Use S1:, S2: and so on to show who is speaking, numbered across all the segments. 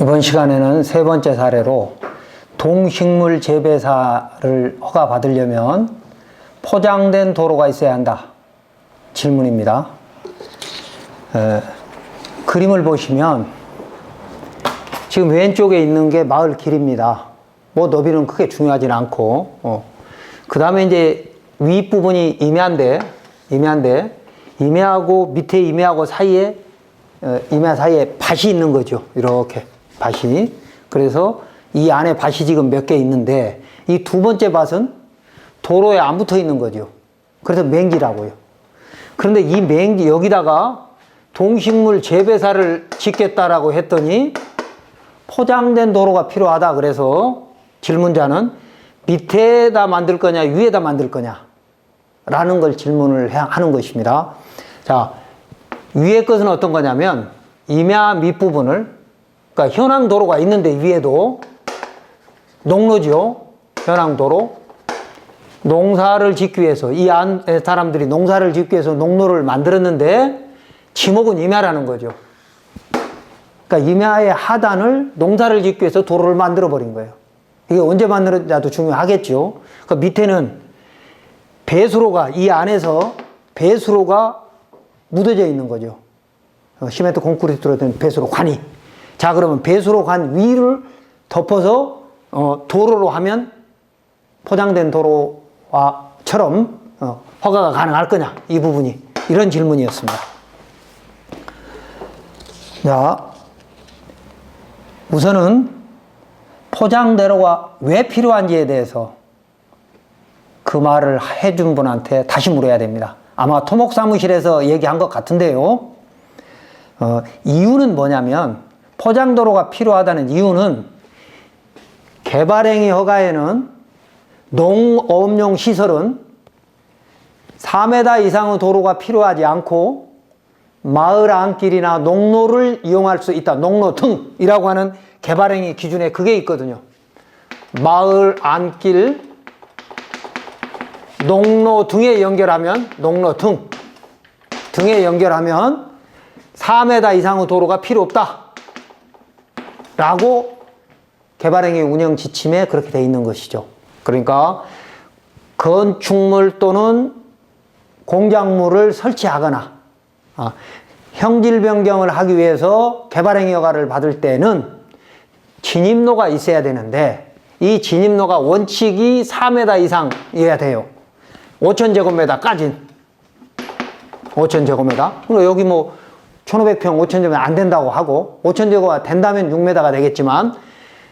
S1: 이번 시간에는 세 번째 사례로 동식물 재배사를 허가받으려면 포장된 도로가 있어야 한다. 질문입니다. 그림을 보시면 지금 왼쪽에 있는 게 마을 길입니다. 뭐 너비는 크게 중요하진 않고, 그 다음에 이제 윗부분이 임야하고 밑에 임야하고 사이에, 임야 사이에 밭이 있는 거죠. 이렇게 밭이. 그래서 이 안에 밭이 지금 몇 개 있는데 이 두 번째 밭은 도로에 안 붙어 있는 거죠. 그래서 맹지라고요. 그런데 이 맹지 여기다가 동식물 재배사를 짓겠다라고 했더니 포장된 도로가 필요하다. 그래서 질문자는 밑에다 만들 거냐 위에다 만들 거냐 라는 걸 질문을 하는 것입니다. 자, 위에 것은 어떤 거냐면 임야 밑부분을, 그러니까 현황 도로가 있는데 위에도 농로죠. 현황 도로. 농사를 짓기 위해서 이 안에 사람들이 농사를 짓기 위해서 농로를 만들었는데 지목은 임야라는 거죠. 그러니까 임야의 하단을 농사를 짓기 위해서 도로를 만들어 버린 거예요. 이게 언제 만들었냐도 중요하겠죠. 그 밑에는 배수로가, 이 안에서 배수로가 묻어져 있는 거죠. 시멘트 콘크리트로 된 배수로 관이. 자, 그러면 배수로 관 위를 덮어서 도로로 하면 포장된 도로와처럼 허가가 가능할 거냐, 이 부분이. 이런 질문이었습니다. 자, 우선은 포장도로가 왜 필요한지에 대해서 그 말을 해준 분한테 다시 물어야 됩니다. 아마 토목사무실에서 얘기한 것 같은데요. 이유는 뭐냐면, 포장도로가 필요하다는 이유는 개발행위 허가에는 농업용 시설은 4m 이상의 도로가 필요하지 않고 마을 안길이나 농로를 이용할 수 있다. 농로 등이라고 하는 개발행위 기준에 그게 있거든요. 마을 안길, 농로 등에 연결하면, 농로 등에 연결하면 4m 이상의 도로가 필요 없다 라고 개발행위 운영 지침에 그렇게 돼 있는 것이죠. 그러니까 건축물 또는 공작물을 설치하거나 형질 변경을 하기 위해서 개발행위 허가를 받을 때는 진입로가 있어야 되는데, 이 진입로가 원칙이 4m 이상이어야 돼요. 5,000제곱미터까진. 5,000제곱미터. 그리고 여기 뭐 1,500평 5,000제곱미터 안 된다고 하고, 5,000제곱미터 된다면 6m가 되겠지만,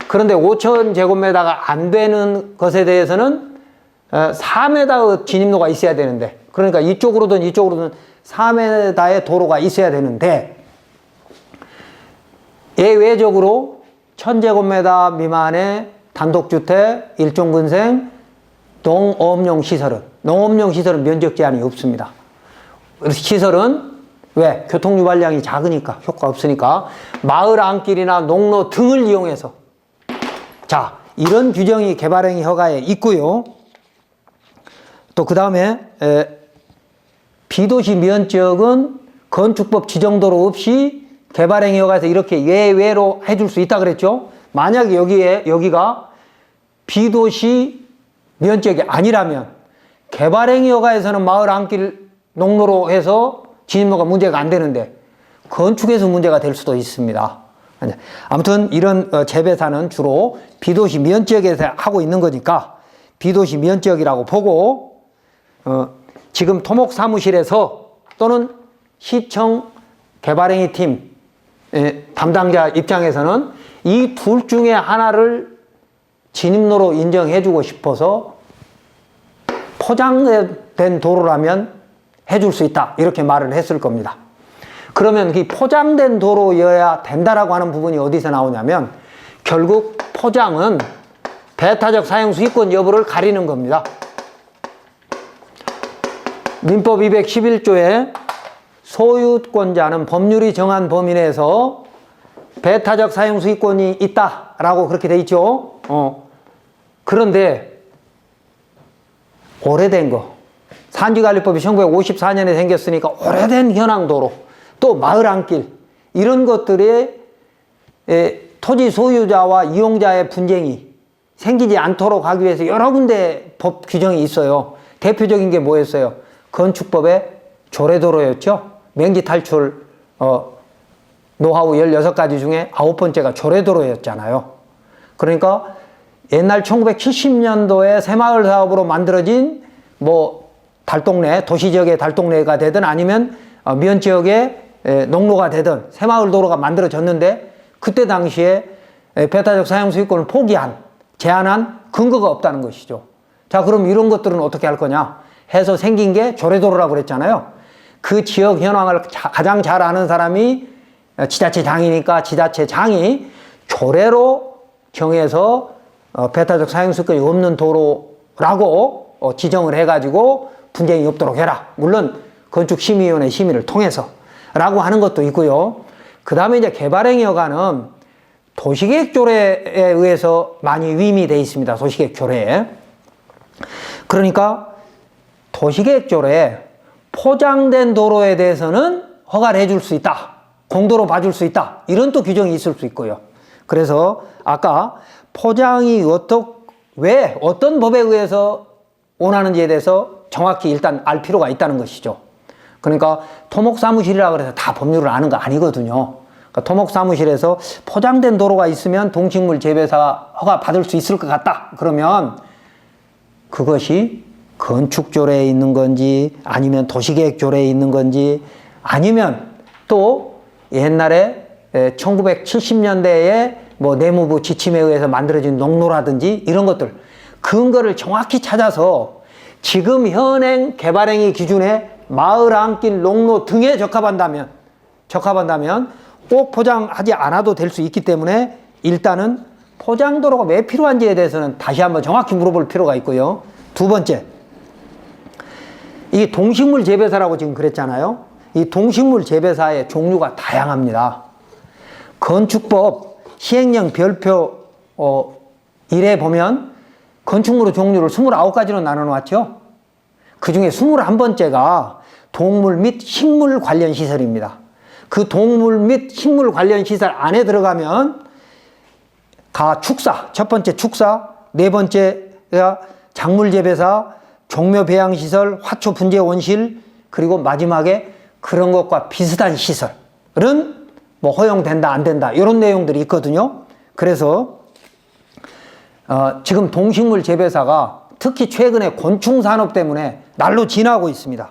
S1: 그런데 5,000제곱미터가 안 되는 것에 대해서는 4m의 진입로가 있어야 되는데, 그러니까 이쪽으로든 4m의 도로가 있어야 되는데, 예외적으로 1,000제곱미터 미만의 단독주택, 일종근생, 농업용 시설은 면적 제한이 없습니다. 시설은 왜? 교통 유발량이 작으니까, 효과 없으니까 마을 안길이나 농로 등을 이용해서. 자, 이런 규정이 개발행위 허가에 있고요. 또 그 다음에 비도시 면적은 건축법 지정도로 없이 개발행위 허가에서 이렇게 예외로 해줄 수 있다 그랬죠. 만약에 여기가 비도시 면적이 아니라면 개발행위 허가에서는 마을 안길 농로로 해서 진입로가 문제가 안 되는데 건축에서 문제가 될 수도 있습니다. 아무튼 이런 재배사는 주로 비도시 면적에서 하고 있는 거니까 비도시 면적이라고 보고, 지금 토목사무실에서 또는 시청 개발행위 팀 담당자 입장에서는 이 둘 중에 하나를 진입로로 인정해주고 싶어서 포장된 도로라면 해줄 수 있다, 이렇게 말을 했을 겁니다. 그러면 이 포장된 도로여야 된다라고 하는 부분이 어디서 나오냐면, 결국 포장은 배타적 사용 수익권 여부를 가리는 겁니다. 민법 211조에 소유권자는 법률이 정한 범위 내에서 배타적 사용 수익권이 있다라고 그렇게 돼 있죠. 그런데 오래된 거, 산지관리법이 1954년에 생겼으니까 오래된 현황도로, 또 마을 안길, 이런 것들에 토지 소유자와 이용자의 분쟁이 생기지 않도록 하기 위해서 여러 군데 법 규정이 있어요. 대표적인 게 뭐였어요? 건축법의 조례도로였죠. 명지 탈출 노하우 16가지 중에 9번째가 조례도로였잖아요. 그러니까 옛날 1970년도에 새마을 사업으로 만들어진 뭐 달동네, 도시지역의 달동네가 되든 아니면 면 지역의 농로가 되든 새마을 도로가 만들어졌는데 그때 당시에 배타적 사용 소유권을 제한한 근거가 없다는 것이죠. 자, 그럼 이런 것들은 어떻게 할 거냐 해서 생긴 게 조례도로라고 그랬잖아요. 그 지역 현황을 가장 잘 아는 사람이 지자체장이니까 지자체장이 조례로 정해서 배타적 사용 소유권이 없는 도로라고 지정을 해가지고 분쟁이 없도록 해라. 물론 건축심의위원회 심의를 통해서 라고 하는 것도 있고요. 그 다음에 이제 개발행위허가는 도시계획조례에 의해서 많이 위임이 되어 있습니다. 도시계획조례에. 그러니까 도시계획조례에 포장된 도로에 대해서는 허가를 해줄 수 있다. 공도로 봐줄 수 있다. 이런 또 규정이 있을 수 있고요. 그래서 아까 포장이 왜 어떤 법에 의해서 원하는지에 대해서 정확히 일단 알 필요가 있다는 것이죠. 그러니까 토목사무실이라 그래서 다 법률을 아는 거 아니거든요. 그러니까 토목사무실에서 포장된 도로가 있으면 동식물 재배사 허가 받을 수 있을 것 같다. 그러면 그것이 건축조례에 있는 건지 아니면 도시계획조례에 있는 건지 아니면 또 옛날에 1970년대에 뭐 내무부 지침에 의해서 만들어진 농로라든지 이런 것들 근거를 정확히 찾아서 지금 현행 개발행위 기준에 마을 안길 농로 등에 적합한다면 꼭 포장하지 않아도 될 수 있기 때문에 일단은 포장도로가 왜 필요한지에 대해서는 다시 한번 정확히 물어볼 필요가 있고요. 두 번째, 이 동식물 재배사라고 지금 그랬잖아요. 이 동식물 재배사의 종류가 다양합니다. 건축법 시행령 별표 1에 보면 건축물의 종류를 29가지로 나눠 놓았죠. 그 중에 21번째가 동물 및 식물 관련 시설입니다. 그 동물 및 식물 관련 시설 안에 들어가면 축사, 첫 번째 축사, 네 번째가 작물 재배사, 종묘 배양 시설, 화초 분재 원실, 그리고 마지막에 그런 것과 비슷한 시설은 뭐 허용된다 안 된다 이런 내용들이 있거든요. 그래서 지금 동식물 재배사가 특히 최근에 곤충 산업 때문에 날로 진화하고 있습니다.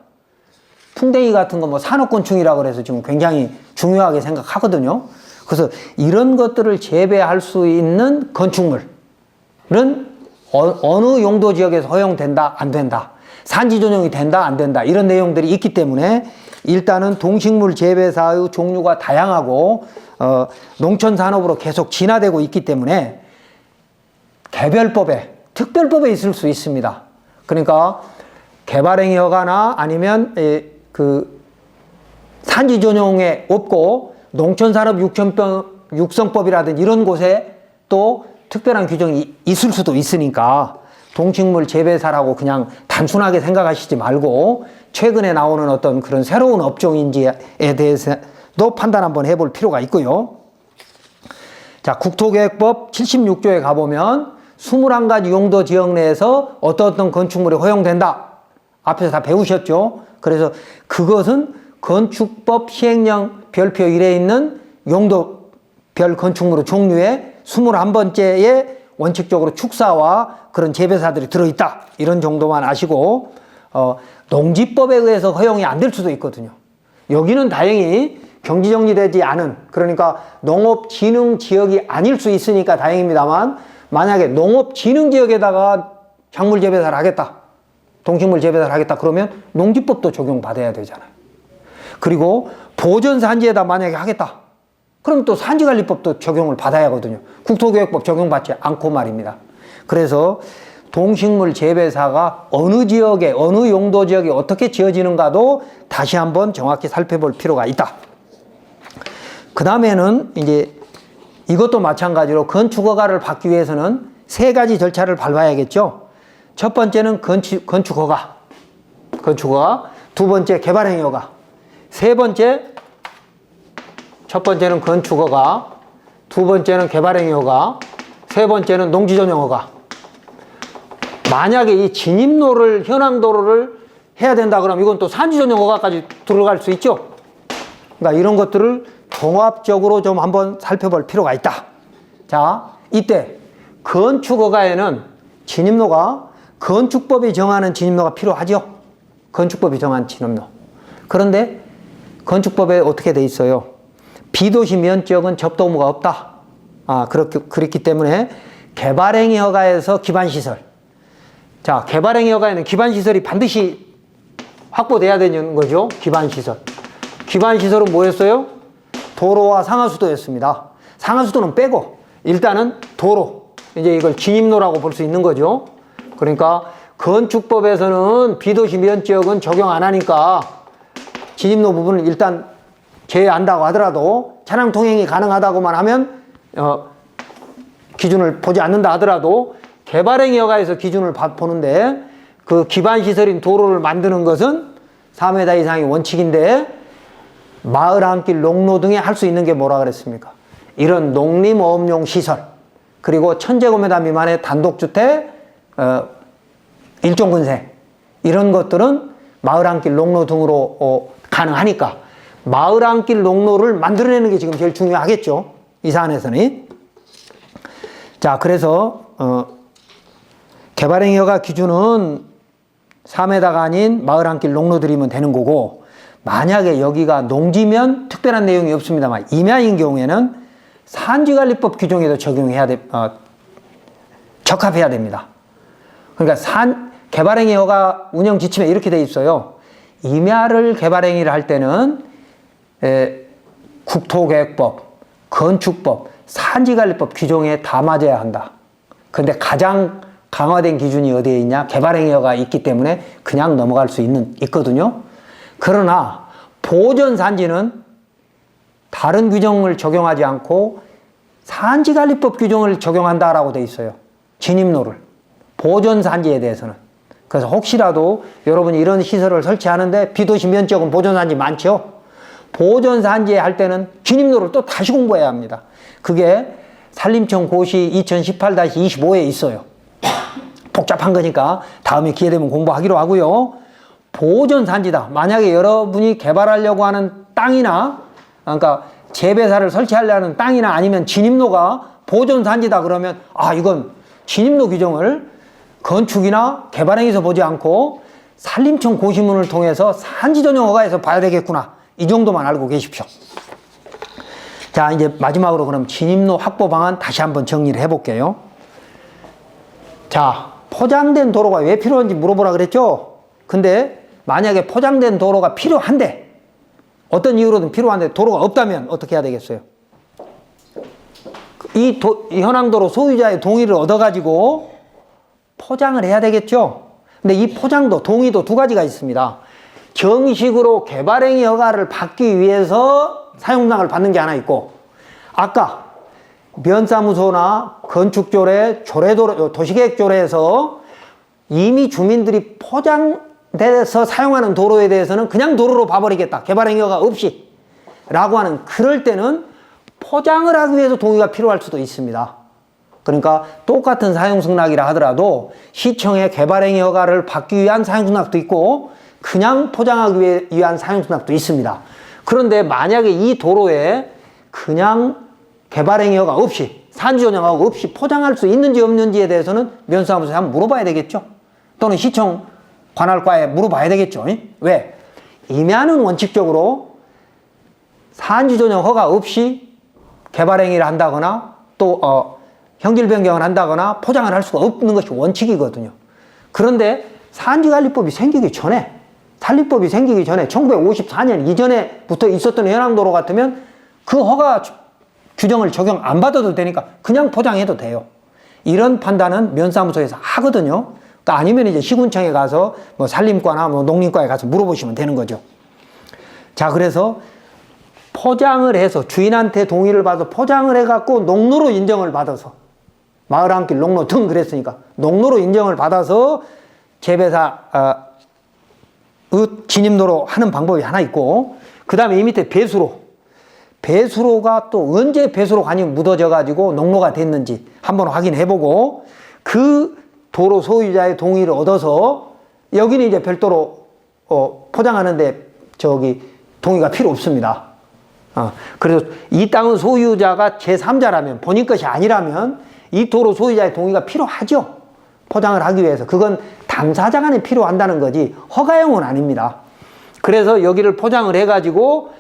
S1: 풍뎅이 같은 거 뭐 산업곤충이라고 그래서 지금 굉장히 중요하게 생각하거든요. 그래서 이런 것들을 재배할 수 있는 건축물은 어느 용도 지역에서 허용된다 안 된다, 산지 전용이 된다 안 된다 이런 내용들이 있기 때문에 일단은 동식물 재배사의 종류가 다양하고 농촌 산업으로 계속 진화되고 있기 때문에 개별법에 특별법에 있을 수 있습니다. 그러니까 개발행위 허가나 아니면 그 산지 전용에 없고 농촌산업 육성법이라든지 이런 곳에 또 특별한 규정이 있을 수도 있으니까 동식물 재배사라고 그냥 단순하게 생각하시지 말고 최근에 나오는 어떤 그런 새로운 업종인지에 대해서도 판단 한번 해볼 필요가 있고요. 자, 국토계획법 76조에 가보면 21가지 용도 지역 내에서 어떤 건축물이 허용된다. 앞에서 다 배우셨죠? 그래서 그것은 건축법 시행령 별표 1에 있는 용도별 건축물의 종류에 21번째에 원칙적으로 축사와 그런 재배사들이 들어있다. 이런 정도만 아시고 농지법에 의해서 허용이 안 될 수도 있거든요. 여기는 다행히 경지정리되지 않은, 그러니까 농업진흥지역이 아닐 수 있으니까 다행입니다만 만약에 농업진흥지역에다가 작물 재배사를 하겠다, 동식물 재배사를 하겠다 그러면 농지법도 적용받아야 되잖아요. 그리고 보전산지에다 만약에 하겠다 그럼 또 산지관리법도 적용을 받아야 하거든요. 국토계획법 적용받지 않고 말입니다. 그래서 동식물 재배사가 어느 지역에, 어느 용도 지역에 어떻게 지어지는가도 다시 한번 정확히 살펴볼 필요가 있다. 그 다음에는 이제 이것도 마찬가지로 건축허가를 받기 위해서는 3가지 절차를 밟아야겠죠. 첫 번째는 건축허가. 두 번째 개발행위허가. 세 번째, 첫 번째는 건축허가, 두 번째는 개발행위 허가, 세 번째는 농지 전용 허가. 만약에 이 진입로를, 현황도로를 해야 된다 그러면 이건 또 산지 전용 허가까지 들어갈 수 있죠. 그러니까 이런 것들을 종합적으로 좀 한번 살펴볼 필요가 있다. 자, 이때 건축 허가에는 진입로가 건축법이 정하는 진입로가 필요하죠. 건축법이 정한 진입로. 그런데 건축법에 어떻게 돼 있어요? 비도시 면적은 접도 의무가 없다. 그렇기 때문에 개발행위 허가에서 기반시설. 자, 개발행위 허가에는 기반시설이 반드시 확보돼야 되는 거죠. 기반시설. 기반시설은 뭐였어요? 도로와 상하수도였습니다. 상하수도는 빼고 일단은 도로. 이제 이걸 진입로라고 볼 수 있는 거죠. 그러니까 건축법에서는 비도시 면적은 적용 안 하니까 진입로 부분은 일단 제외한다고 하더라도 차량 통행이 가능하다고만 하면 기준을 보지 않는다 하더라도 개발행위 허가에서 기준을 보는데 그 기반시설인 도로를 만드는 것은 4m 이상이 원칙인데 마을 한길 농로 등에 할 수 있는 게 뭐라 그랬습니까? 이런 농림어업용 시설 그리고 1000제곱미터 미만의 단독주택 1종근생 이런 것들은 마을 한길 농로 등으로 가능하니까 마을 한길 농로를 만들어내는 게 지금 제일 중요하겠죠. 이 사안에서는. 자, 그래서 개발행위 허가 기준은 4m가 아닌 마을 한길 농로들이면 되는 거고 만약에 여기가 농지면 특별한 내용이 없습니다만 임야인 경우에는 산지관리법 규정에도 적용해야 적합해야 됩니다. 그러니까 개발행위 허가 운영 지침에 이렇게 돼 있어요. 임야를 개발행위를 할 때는 국토계획법, 건축법, 산지관리법 규정에 다 맞아야 한다. 근데 가장 강화된 기준이 어디에 있냐? 개발행위 허가가 있기 때문에 그냥 넘어갈 수 있거든요. 그러나 보전산지는 다른 규정을 적용하지 않고 산지관리법 규정을 적용한다라고 돼 있어요. 진입로를. 보전산지에 대해서는. 그래서 혹시라도 여러분이 이런 시설을 설치하는데 비도시 면적은 보전산지 많죠? 보전산지에 할 때는 진입로를 또 다시 공부해야 합니다. 그게 산림청 고시 2018-25에 있어요. 복잡한 거니까 다음에 기회 되면 공부하기로 하고요. 보전산지다. 만약에 여러분이 개발하려고 하는 땅이나 그러니까 재배사를 설치하려는 땅이나 아니면 진입로가 보전산지다 그러면 이건 진입로 규정을 건축이나 개발행위에서 보지 않고 산림청 고시문을 통해서 산지전용 허가에서 봐야 되겠구나. 이 정도만 알고 계십시오. 자, 이제 마지막으로 그럼 진입로 확보 방안 다시 한번 정리를 해볼게요. 자, 포장된 도로가 왜 필요한지 물어보라 그랬죠? 근데 만약에 포장된 도로가 필요한데 어떤 이유로든 필요한데 도로가 없다면 어떻게 해야 되겠어요? 이 현황도로 소유자의 동의를 얻어가지고 포장을 해야 되겠죠? 근데 이 포장도 동의도 두 가지가 있습니다. 정식으로 개발행위 허가를 받기 위해서 사용장을 받는 게 하나 있고 아까 면사무소나 건축조례, 조례도로, 도시계획조례에서 이미 주민들이 포장돼서 사용하는 도로에 대해서는 그냥 도로로 봐버리겠다. 개발행위 허가 없이 라고 하는 그럴 때는 포장을 하기 위해서 동의가 필요할 수도 있습니다. 그러니까 똑같은 사용승낙이라 하더라도 시청의 개발행위 허가를 받기 위한 사용승낙도 있고 그냥 포장하기 위한 사용승낙도 있습니다. 그런데 만약에 이 도로에 그냥 개발행위 허가 없이 산지전용허가 없이 포장할 수 있는지 없는지에 대해서는 면사무소에 한번 물어봐야 되겠죠. 또는 시청 관할과에 물어봐야 되겠죠. 왜? 임야는 원칙적으로 산지전용 허가 없이 개발행위를 한다거나 또 형질 변경을 한다거나 포장을 할 수가 없는 것이 원칙이거든요. 그런데 산지관리법이 생기기 전에 산림법이 생기기 전에 1954년 이전에부터 있었던 현황도로 같으면 그 허가 규정을 적용 안 받아도 되니까 그냥 포장해도 돼요. 이런 판단은 면사무소에서 하거든요. 그러니까 아니면 이제 시군청에 가서 뭐 산림과나 뭐 농림과에 가서 물어보시면 되는 거죠. 자, 그래서 포장을 해서 주인한테 동의를 받아서 포장을 해갖고 농로로 인정을 받아서 마을 한길 농로 등 그랬으니까 농로로 인정을 받아서 재배사 진입로로 하는 방법이 하나 있고 그 다음에 이 밑에 배수로 배수로가 또 언제 배수로관이 묻어져 가지고 농로가 됐는지 한번 확인해 보고 그 도로 소유자의 동의를 얻어서 여기는 이제 별도로 포장하는데 동의가 필요 없습니다. 그래서 이 땅은 소유자가 제3자라면 본인 것이 아니라면 이 도로 소유자의 동의가 필요하죠. 포장을 하기 위해서. 그건 당사자 간에 필요한다는 거지 허가용은 아닙니다. 그래서 여기를 포장을 해가지고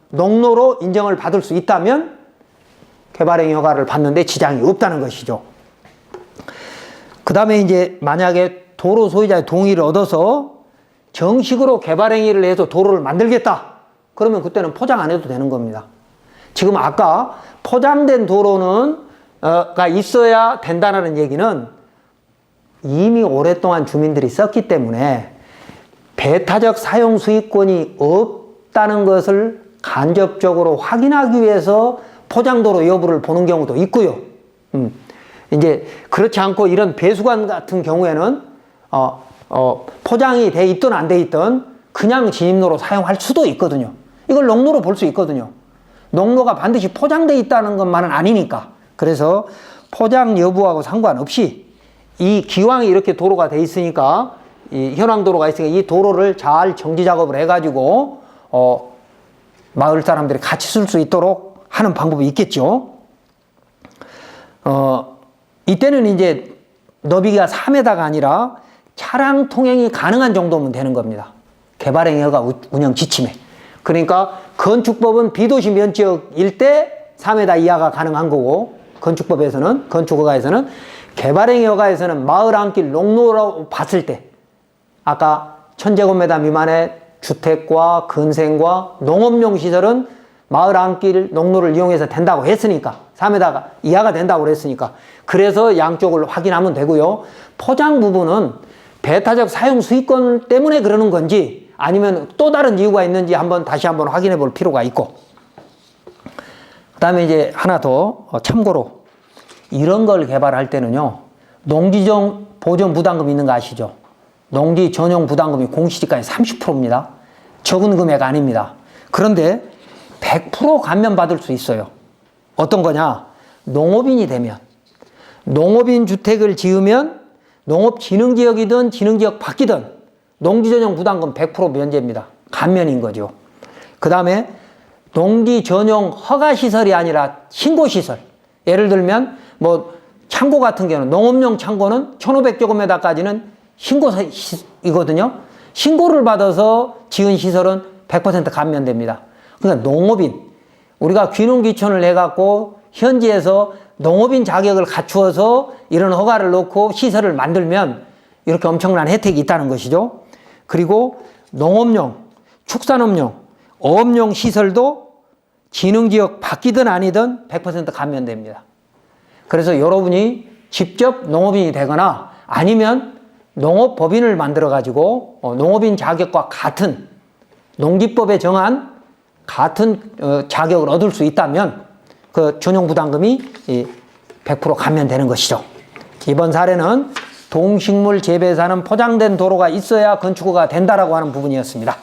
S1: 농로로 인정을 받을 수 있다면 개발행위 허가를 받는데 지장이 없다는 것이죠. 그 다음에 이제 만약에 도로 소유자의 동의를 얻어서 정식으로 개발행위를 해서 도로를 만들겠다. 그러면 그때는 포장 안 해도 되는 겁니다. 지금 아까 포장된 도로는 가 있어야 된다는 얘기는 이미 오랫동안 주민들이 썼기 때문에 배타적 사용 수익권이 없다는 것을 간접적으로 확인하기 위해서 포장도로 여부를 보는 경우도 있고요. 이제 그렇지 않고 이런 배수관 같은 경우에는 포장이 돼 있든 안 돼 있든 그냥 진입로로 사용할 수도 있거든요. 이걸 농로로 볼 수 있거든요. 농로가 반드시 포장돼 있다는 것만은 아니니까. 그래서 포장 여부하고 상관없이 이 기왕이 이렇게 도로가 돼 있으니까 이 현황도로가 있으니까 이 도로를 잘 정지 작업을 해가지고 마을 사람들이 같이 쓸 수 있도록 하는 방법이 있겠죠. 이때는 이제 너비가 3m가 아니라 차량 통행이 가능한 정도면 되는 겁니다. 개발행위 허가 운영 지침에. 그러니까 건축법은 비도시 면적일 때 3m 이하가 가능한 거고 건축법에서는 건축허가에서는 개발행위 허가에서는 마을 안길 농로로 봤을 때 아까 1000제곱미터 미만의 주택과 건생과 농업용 시설은 마을 안길 농로를 이용해서 된다고 했으니까 3m 이하가 된다고 그랬으니까 그래서 양쪽을 확인하면 되고요. 포장 부분은 배타적 사용 수익권 때문에 그러는 건지 아니면 또 다른 이유가 있는지 다시 한번 확인해 볼 필요가 있고 그 다음에 이제 하나 더 참고로 이런 걸 개발할 때는요 농지정 보전 부담금 있는 거 아시죠? 농지 전용 부담금이 공시지가의 30%입니다. 적은 금액 아닙니다. 그런데 100% 감면받을 수 있어요. 어떤 거냐? 농업인이 되면 농업인 주택을 지으면 농업진흥지역이든 진흥지역 바뀌든 농지전용 부담금 100% 면제입니다. 감면인 거죠. 그 다음에 농지전용 허가시설이 아니라 신고시설. 예를 들면 창고 같은 경우는 농업용 창고는 1500제곱미터까지는 신고이거든요. 신고를 받아서 지은 시설은 100% 감면됩니다. 그러니까 농업인, 우리가 귀농귀촌을 해갖고 현지에서 농업인 자격을 갖추어서 이런 허가를 놓고 시설을 만들면 이렇게 엄청난 혜택이 있다는 것이죠. 그리고 농업용, 축산업용, 어업용 시설도 진흥지역 바뀌든 아니든 100% 감면됩니다. 그래서 여러분이 직접 농업인이 되거나 아니면 농업법인을 만들어 가지고 농업인 자격과 같은 농지법에 정한 같은 자격을 얻을 수 있다면 그 전용 부담금이 100% 감면되는 것이죠. 이번 사례는 동식물 재배사는 포장된 도로가 있어야 건축허가 된다라고 하는 부분이었습니다.